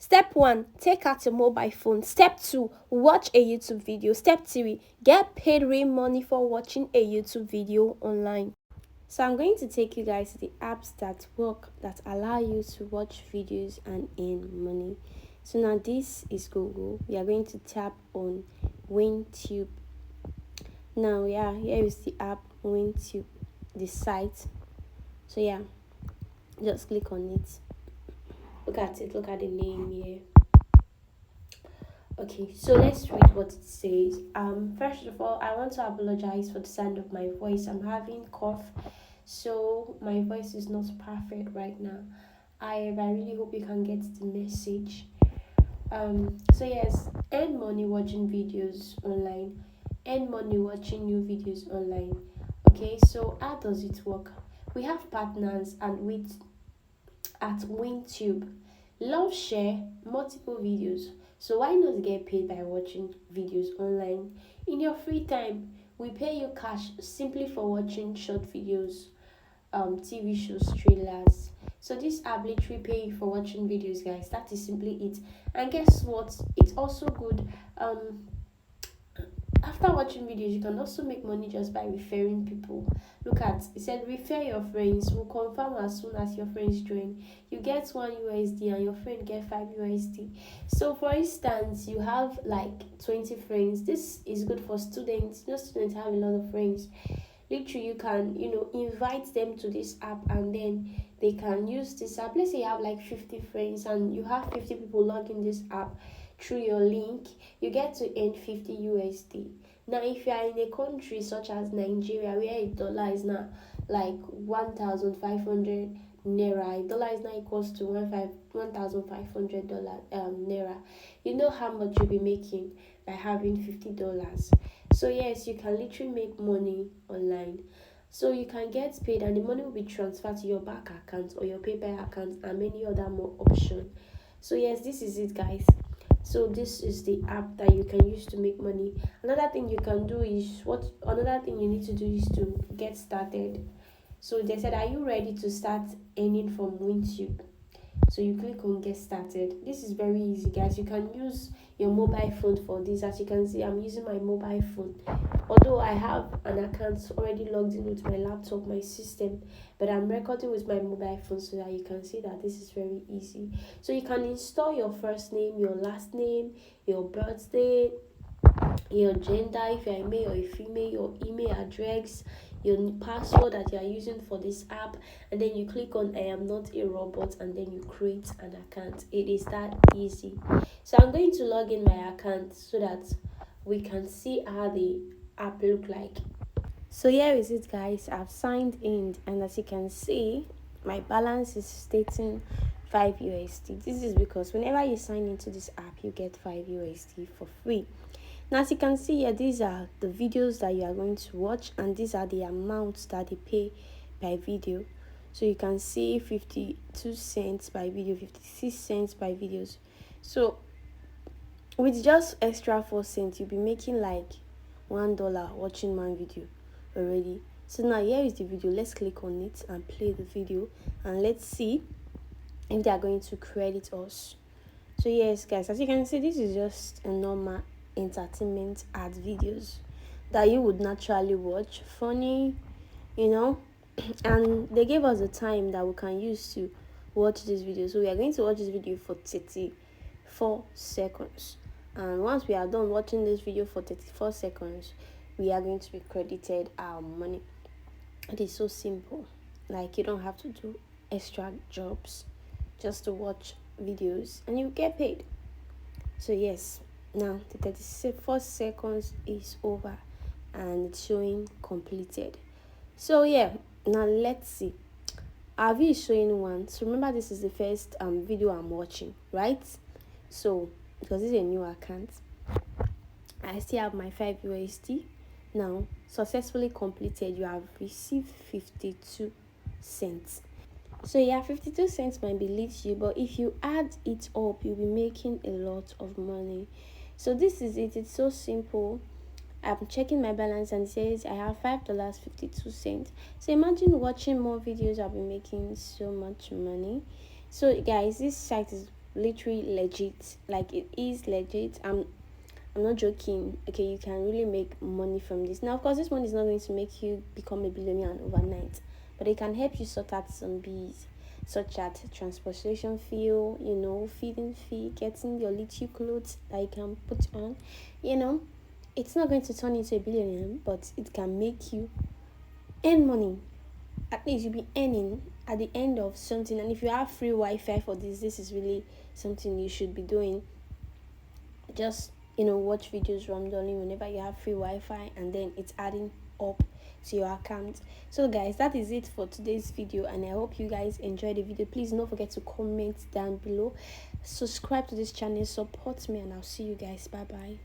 Step 1, take out your mobile phone. Step 2, watch a YouTube video. Step 3, get paid real money for watching a YouTube video online. So I'm going to take you guys to the apps that work, that allow you to watch videos and earn money. So now this is Google. We are going to tap on WinTube. Now here is the app WinTube, the site. So just click on it. Look at it, look at the name here. Okay, so let's read what it says. First of all, I want to apologize for the sound of my voice. I'm having cough, so my voice is not perfect right now. I really hope you can get the message. So yes, earn money watching videos online. Earn money watching new videos online. Okay, so how does it work? We have partners and at WinTube. Love share multiple videos. So why not get paid by watching videos online? In your free time, we pay you cash simply for watching short videos, TV shows, trailers. So this app literally pay you for watching videos, guys. That is simply it. And guess what? It's also good. After watching videos, you can also make money just by referring people. Look at it said refer your friends. We'll confirm as soon as your friends join. You get 1 USD and your friend get 5 USD. So for instance, you have like 20 friends. This is good for students. Students have a lot of friends. Literally, you can invite them to this app, and then they can use this app. Let's say you have like 50 friends and you have 50 people log in this app through your link. You get to earn 50 USD. Now if you are in a country such as Nigeria, where a dollar is now like 1,500 naira, a dollar is now equals to $1,500 naira, you know how much you'll be making by having $50. So yes, you can literally make money online. So you can get paid and the money will be transferred to your bank account or your PayPal account and many other more options. So yes, this is it, guys. So this is the app that you can use to make money. Another thing you can do is another thing you need to do is to get started. So they said, are you ready to start earning from WinTube? So you click on get started. This is very easy, guys. You can use your mobile phone for this. As you can see, I'm using my mobile phone, although I have an account already logged in with my laptop, my system, but I'm recording with my mobile phone so that you can see that this is very easy. So you can install your first name, your last name, your birthday, your gender, if you're a male or a female, your email address, your password that you are using for this app, and then you click on I am not a robot, and then you create an account. It is that easy. So I'm going to log in my account so that we can see how the app look like. So here is it, guys. I've signed in, and as you can see, my balance is stating 5 USD. This is because whenever you sign into this app, you get 5 USD for free. Now, as you can see here, these are the videos that you are going to watch, and these are the amounts that they pay by video. So you can see 52 cents by video, 56 cents by videos. So with just extra 4 cents, you'll be making like $1 watching one video already. So now here is the video. Let's click on it and play the video, and let's see if they are going to credit us. So yes, guys, as you can see, this is just a normal entertainment ad videos that you would naturally watch, funny, and they gave us a time that we can use to watch this video. So we are going to watch this video for 34 seconds, and once we are done watching this video for 34 seconds, we are going to be credited our money. It is so simple. Like, you don't have to do extra jobs just to watch videos, and you get paid. So yes, now the 34 seconds is over and it's showing completed. So yeah, now let's see. Our video is showing one. So remember, this is the first video I'm watching, right? So because this is a new account, I still have my 5 USD. Now successfully completed. You have received 52 cents. So yeah, 52 cents might be little, but if you add it up, you'll be making a lot of money. So this is it. It's so simple. I'm checking my balance and it says I have $5.52. So imagine watching more videos. I'll be making so much money. So guys, this site is literally legit. Like, it is legit. I'm not joking. Okay, you can really make money from this. Now, of course, this money is not going to make you become a billionaire overnight, but it can help you sort out some bills, such as transportation fee, feeding fee, getting your little clothes that you can put on. You know, it's not going to turn into a billionaire, but it can make you earn money. At least you'll be earning at the end of something. And if you have free Wi-Fi for this is really something you should be doing. Just watch videos randomly whenever you have free Wi-Fi, and then it's adding up to your account. So guys, that is it for today's video, and I hope you guys enjoyed the video. Please don't forget to comment down below, subscribe to this channel, support me, and I'll see you guys. Bye bye.